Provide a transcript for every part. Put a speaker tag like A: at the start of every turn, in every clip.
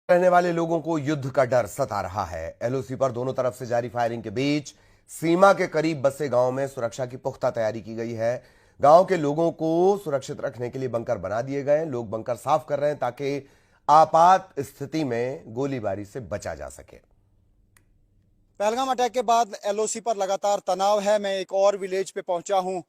A: रहने वाले लोगों को युद्ध का डर सता रहा है। एलओसी पर दोनों तरफ से जारी फायरिंग के बीच सीमा के करीब बसे गांव में सुरक्षा की पुख्ता तैयारी की गई है। गांव के लोगों को सुरक्षित रखने के लिए बंकर बना दिए गए। लोग बंकर साफ कर रहे हैं ताकि आपात स्थिति में गोलीबारी से बचा जा सके।
B: पहलगाम अटैक के बाद एलओसी पर लगातार तनाव है। मैं एक और विलेज पे पहुंचा हूं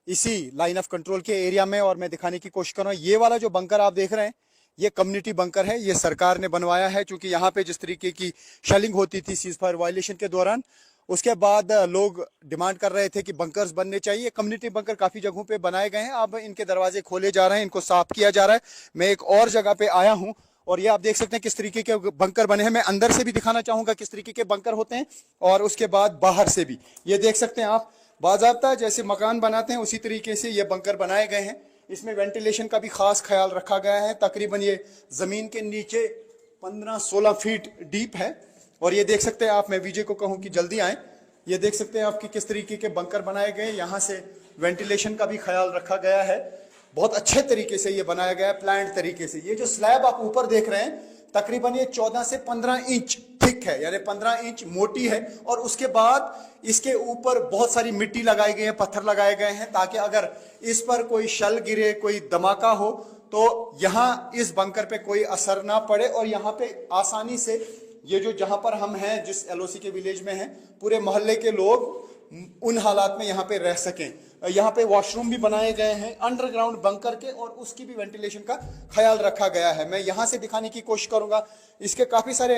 B: इसी लाइन ऑफ कंट्रोल के एरिया में, और मैं दिखाने की कोशिश कर रहा हूं। ये वाला जो बंकर आप देख रहे हैं ये कम्युनिटी बंकर है। ये सरकार ने बनवाया है, क्योंकि यहाँ पे जिस तरीके की शेलिंग होती थी सीज फायर वायलेशन के दौरान, उसके बाद लोग डिमांड कर रहे थे कि बंकर्स बनने चाहिए। कम्युनिटी बंकर काफी जगहों पे बनाए गए हैं। अब इनके दरवाजे खोले जा रहे हैं, इनको साफ किया जा रहा है। मैं एक और जगह पे आया हूँ और ये आप देख सकते हैं किस तरीके के बंकर बने हैं। मैं अंदर से भी दिखाना चाहूंगा किस तरीके के बंकर होते हैं, और उसके बाद बाहर से भी। ये देख सकते हैं आप, बाज़ाब्ता जैसे मकान बनाते हैं उसी तरीके से ये बंकर बनाए गए हैं। इसमें वेंटिलेशन का भी खास ख्याल रखा गया है। तकरीबन ये जमीन के नीचे 15-16 फीट डीप है। और ये देख सकते हैं आप, मैं विजय को कहूं कि जल्दी आए। ये देख सकते हैं आप कि किस तरीके के बंकर बनाए गए। यहाँ से वेंटिलेशन का भी ख्याल रखा गया है। बहुत अच्छे तरीके से ये बनाया गया है, प्लान्ड तरीके से। ये जो स्लैब आप ऊपर देख रहे हैं तकरीबन ये 14 से 15 इंच थिक है, यानी 15 इंच मोटी है। और उसके बाद इसके ऊपर बहुत सारी मिट्टी लगाई गई है, पत्थर लगाए गए हैं, ताकि अगर इस पर कोई शल गिरे, कोई धमाका हो तो यहाँ इस बंकर पे कोई असर ना पड़े। और यहाँ पे आसानी से ये जो जहां पर हम हैं, जिस एलओसी के विलेज में हैं, पूरे मोहल्ले के लोग उन हालात में यहाँ पे रह सकें। यहाँ पे वॉशरूम भी बनाए गए हैं अंडरग्राउंड बंकर के, और उसकी भी वेंटिलेशन का ख्याल रखा गया है। मैं यहाँ से दिखाने की कोशिश करूंगा। इसके काफी सारे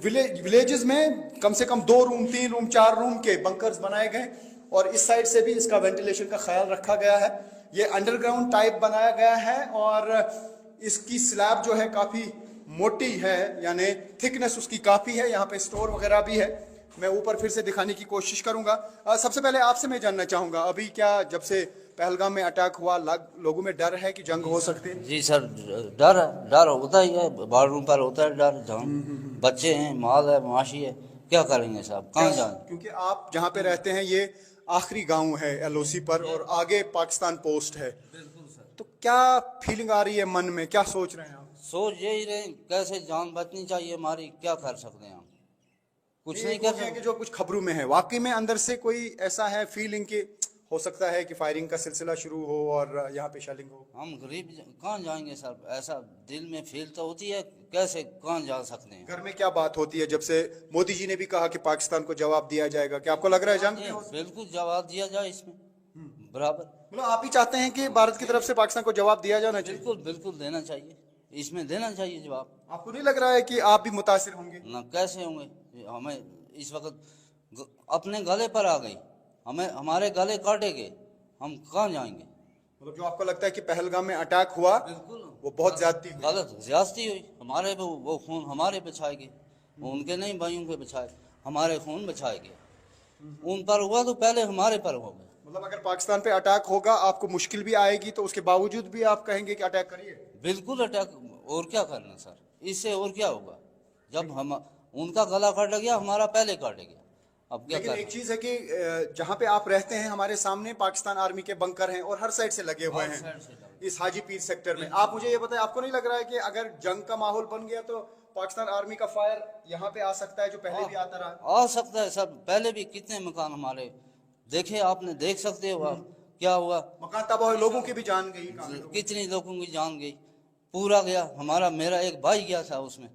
B: विलेजेस में कम से कम 2 रूम, 3 रूम, 4 रूम के बंकर्स बनाए गए, और इस साइड से भी इसका वेंटिलेशन का ख्याल रखा गया है। ये अंडरग्राउंड टाइप बनाया गया है, और इसकी स्लैब जो है काफी मोटी है, यानी थिकनेस उसकी काफी है। यहाँ पे स्टोर वगैरह भी है। मैं ऊपर फिर से दिखाने की कोशिश करूंगा। सबसे पहले आपसे मैं जानना चाहूंगा, अभी क्या जब से पहलगाम में अटैक हुआ लोगों में डर है कि जंग हो सकती है?
C: जी सर, डर होता ही है। बाथरूम पर होता है डर। जहाँ बच्चे हैं, माल है, माशी है, क्या करेंगे साहब, कहाँ जाएं?
B: क्योंकि आप जहाँ पे रहते हैं ये आखिरी गांव है एलओसी पर, और आगे पाकिस्तान पोस्ट है।
C: बिल्कुल सर।
B: तो क्या फीलिंग आ रही है मन में, क्या सोच रहे हैं आप?
C: सोच यही रहे कैसे जान बचनी चाहिए हमारी, क्या कर सकते हैं हम, कुछ नहीं कर सकते।
B: जो कुछ खबरों में है, वाकई में अंदर से कोई ऐसा है फीलिंग कि हो सकता है कि फायरिंग का सिलसिला शुरू हो और यहाँ पे शेलिंग हो?
C: हम गरीब कहाँ जाएंगे सर, ऐसा दिल में फील तो होती है, कैसे कहाँ जा सकते हैं।
B: घर में क्या बात होती है जब से मोदी जी ने भी कहा कि पाकिस्तान को जवाब दिया जाएगा? क्या आपको लग रहा है जंग?
C: बिल्कुल जवाब दिया जाए इसमें बराबर।
B: मतलब आप ही चाहते हैं कि भारत की तरफ से पाकिस्तान को जवाब दिया जाना चाहिए?
C: बिल्कुल बिल्कुल देना चाहिए, इसमें देना चाहिए जवाब।
B: आपको नहीं लग रहा है कि आप भी मुतासिर होंगे?
C: ना, कैसे होंगे। हमें इस वक्त अपने गले पर आ गई, हमें हमारे गले काटेंगे, हम कहाँ जाएंगे।
B: मतलब जो आपको लगता है कि पहलगाम में अटैक हुआ,
C: बिल्कुल
B: वो बहुत ज्यादती हुई?
C: गलत ज्यादती हुई हमारे पे। वो खून हमारे बचाएंगे, उनके नहीं भाइयों के बचाए, हमारे खून बचाएंगे। उन पर हुआ तो पहले हमारे पर होगा।
B: मतलब अगर पाकिस्तान पे अटैक होगा आपको मुश्किल भी आएगी, तो उसके बावजूद भी आप कहेंगे कि अटैक करिए?
C: बिल्कुल अटैक, और क्या करना सर, इससे और क्या होगा। जब हम उनका गला काट गया, हमारा पहले काट गया, अब क्या
B: लेकिन
C: करना।
B: एक चीज है कि जहाँ पे आप रहते हैं हमारे सामने पाकिस्तान आर्मी के बंकर हैं और हर साइड से लगे हुए हैं इस हाजी पीर सेक्टर में। आप मुझे ये बताएं, आपको नहीं लग रहा है कि अगर जंग का माहौल बन गया तो पाकिस्तान आर्मी का फायर यहाँ पे आ सकता है, जो पहले भी आता रहा?
C: आ सकता है सर, पहले भी कितने मकान हमारे देखे आपने, देख सकते हो आप क्या हुआ।
B: मकान तबाह हुए, लोगों की भी जान गई,
C: कितनी लोगों की जान गई, पूरा गया। हमारा मेरा एक भाई गया था उसमें,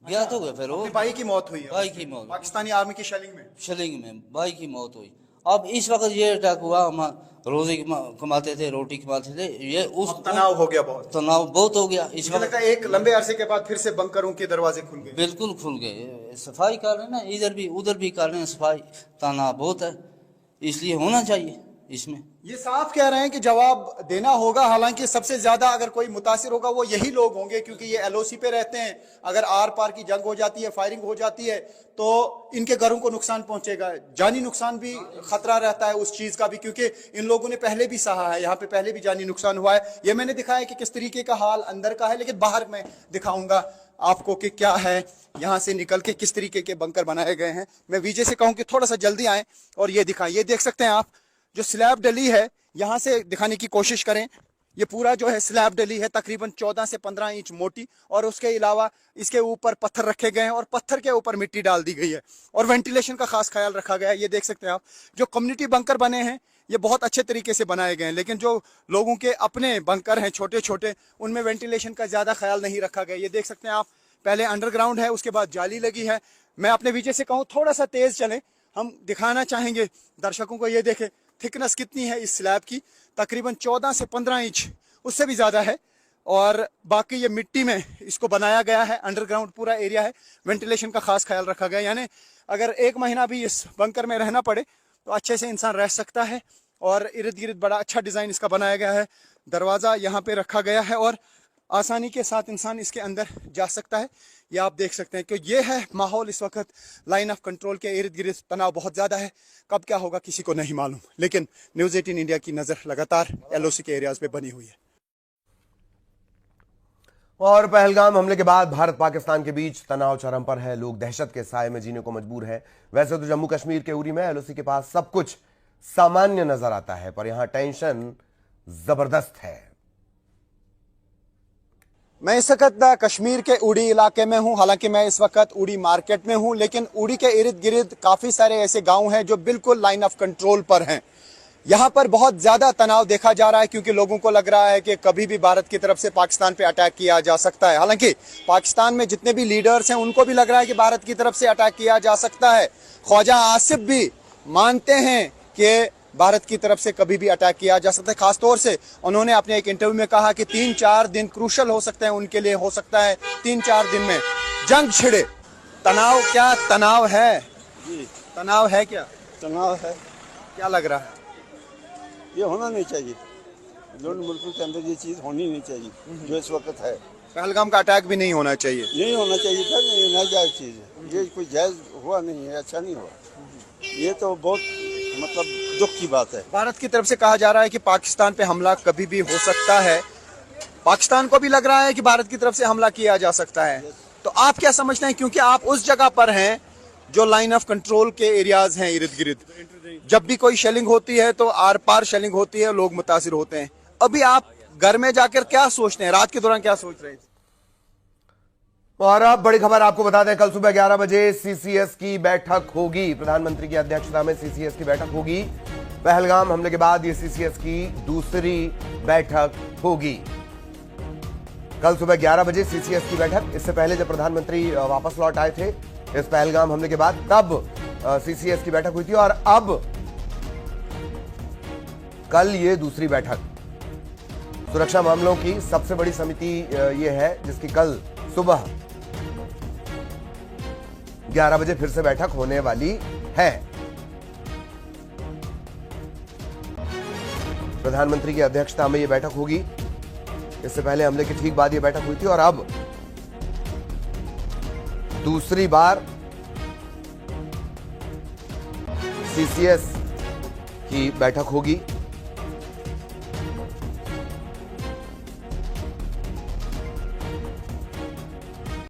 C: गया तो गया, फिर वो
B: भाई की मौत हुई है,
C: भाई की मौत
B: पाकिस्तानी आर्मी की शेलिंग में
C: भाई की मौत हुई। अब इस वक्त ये अटैक हुआ, हम रोजी कमाते थे, रोटी कमाते थे, ये उस
B: तनाव हो गया, बहुत
C: तनाव बहुत हो गया इस वक्त।
B: एक लंबे अरसे के बाद फिर से बंकरों के दरवाजे खुल गए।
C: बिल्कुल खुल गए, सफाई कर रहे हैं ना, इधर भी उधर भी कर रहे हैं सफाई। तनाव बहुत है, इसलिए होना चाहिए इसमें।
B: ये साफ कह रहे हैं कि जवाब देना होगा। हालांकि सबसे ज्यादा अगर कोई मुतासिर होगा वो यही लोग होंगे, क्योंकि ये एलओसी पे रहते हैं। अगर आर पार की जंग हो जाती है, फायरिंग हो जाती है, तो इनके घरों को नुकसान पहुंचेगा, जानी नुकसान भी खतरा रहता है उस चीज का भी, क्योंकि इन लोगों ने पहले भी सहा है, यहाँ पे पहले भी जानी नुकसान हुआ है। ये मैंने दिखाया कि किस तरीके का हाल अंदर का है, लेकिन बाहर मैं दिखाऊंगा आपको कि क्या है। यहाँ से निकल के किस तरीके के बंकर बनाए गए हैं। मैं विजय से कहूँ कि थोड़ा सा जल्दी आए और ये दिखाएं। ये देख सकते हैं आप, जो स्लैब डली है, यहाँ से दिखाने की कोशिश करें। ये पूरा जो है स्लैब डली है, तकरीबन 14 से 15 इंच मोटी, और उसके अलावा इसके ऊपर पत्थर रखे गए हैं और पत्थर के ऊपर मिट्टी डाल दी गई है और वेंटिलेशन का खास ख्याल रखा गया है। ये देख सकते हैं आप, जो कम्युनिटी बंकर बने हैं ये बहुत अच्छे तरीके से बनाए गए हैं, लेकिन जो लोगों के अपने बंकर हैं छोटे छोटे, उनमें वेंटिलेशन का ज़्यादा ख्याल नहीं रखा गया। ये देख सकते हैं आप, पहले अंडरग्राउंड है, उसके बाद जाली लगी है। मैं अपने विजय से कहूँ थोड़ा सा तेज़ चलें, हम दिखाना चाहेंगे दर्शकों को। ये देखें थिकनेस कितनी है इस स्लैब की, तकरीबन 14 से 15 इंच, उससे भी ज़्यादा है। और बाकी ये मिट्टी में इसको बनाया गया है, अंडरग्राउंड पूरा एरिया है, वेंटिलेशन का खास ख्याल रखा गया। यानी अगर 1 महीना भी इस बंकर में रहना पड़े तो अच्छे से इंसान रह सकता है। और इर्द गिर्द बड़ा अच्छा डिज़ाइन इसका बनाया गया है, दरवाज़ा यहाँ पे रखा गया है और आसानी के साथ इंसान इसके अंदर जा सकता है। ये आप देख सकते हैं कि ये है माहौल इस वक्त लाइन ऑफ कंट्रोल के इर्द गिर्द। तनाव बहुत ज़्यादा है, कब क्या होगा किसी को नहीं मालूम, लेकिन न्यूज़ 18 इंडिया की नज़र लगातार LOC के एरियाज पे बनी हुई है।
A: और पहलगाम हमले के बाद भारत पाकिस्तान के बीच तनाव चरम पर है। लोग दहशत के साए में जीने को मजबूर है। वैसे तो जम्मू कश्मीर के उरी में LOC के पास सब कुछ सामान्य नजर आता है, पर यहां टेंशन जबरदस्त है।
B: मैं इस वक्त कश्मीर के उड़ी इलाके में हूं। हालांकि मैं इस वक्त उड़ी मार्केट में हूं, लेकिन उड़ी के इर्द गिर्द काफ़ी सारे ऐसे गांव हैं जो बिल्कुल लाइन ऑफ कंट्रोल पर हैं। यहाँ पर बहुत ज़्यादा तनाव देखा जा रहा है, क्योंकि लोगों को लग रहा है कि कभी भी भारत की तरफ से पाकिस्तान पे अटैक किया जा सकता है। हालांकि पाकिस्तान में जितने भी लीडर्स हैं उनको भी लग रहा है कि भारत की तरफ से अटैक किया जा सकता है। ख्वाजा आसिफ भी मानते हैं कि भारत की तरफ से कभी भी अटैक किया जा सकता है। खासतौर से उन्होंने अपने एक इंटरव्यू में कहा कि 3-4 दिन क्रूशल हो सकते हैं उनके लिए, हो सकता है 3-4 दिन में जंग छिड़े। तनाव, क्या तनाव है
D: जी?
B: तनाव है क्या?
D: तनाव है,
B: क्या लग रहा है?
D: ये होना नहीं चाहिए। दोनों मुल्कों के अंदर ये चीज़ होनी नहीं चाहिए जो इस वक्त है।
B: पहलगाम का अटैक भी नहीं होना चाहिए।
D: नहीं होना चाहिए था, ये नाजायज चीज़ है। ये कोई जायज़ हुआ नहीं है, अच्छा नहीं हुआ। ये तो बहुत मतलब दुख की बात है।
B: भारत की तरफ से कहा जा रहा है कि पाकिस्तान पे हमला कभी भी हो सकता है। पाकिस्तान को भी लग रहा है कि भारत की तरफ से हमला किया जा सकता है। तो आप क्या समझते हैं, क्योंकि आप उस जगह पर हैं जो लाइन ऑफ कंट्रोल के एरियाज हैं इर्द गिर्द, जब भी कोई शेलिंग होती है तो आर पार शेलिंग होती है, लोग मुतासिर होते हैं। अभी आप घर में जाकर क्या सोचते हैं, रात के दौरान क्या सोच रहे थे?
A: और अब बड़ी खबर आपको बता दें, कल सुबह 11 बजे CCS की बैठक होगी। प्रधानमंत्री की अध्यक्षता में CCS की बैठक होगी। पहलगाम हमले के बाद ये CCS की दूसरी बैठक होगी। कल सुबह 11 बजे CCS की बैठक। इससे पहले जब प्रधानमंत्री वापस लौट आए थे इस पहलगाम हमले के बाद, तब CCS की बैठक हुई थी, और अब कल ये दूसरी बैठक। सुरक्षा मामलों की सबसे बड़ी समिति ये है जिसकी कल सुबह 11 बजे फिर से बैठक होने वाली है। प्रधानमंत्री की अध्यक्षता में यह बैठक होगी। इससे पहले हमले के ठीक बाद यह बैठक हुई थी, और अब दूसरी बार CCS की बैठक होगी।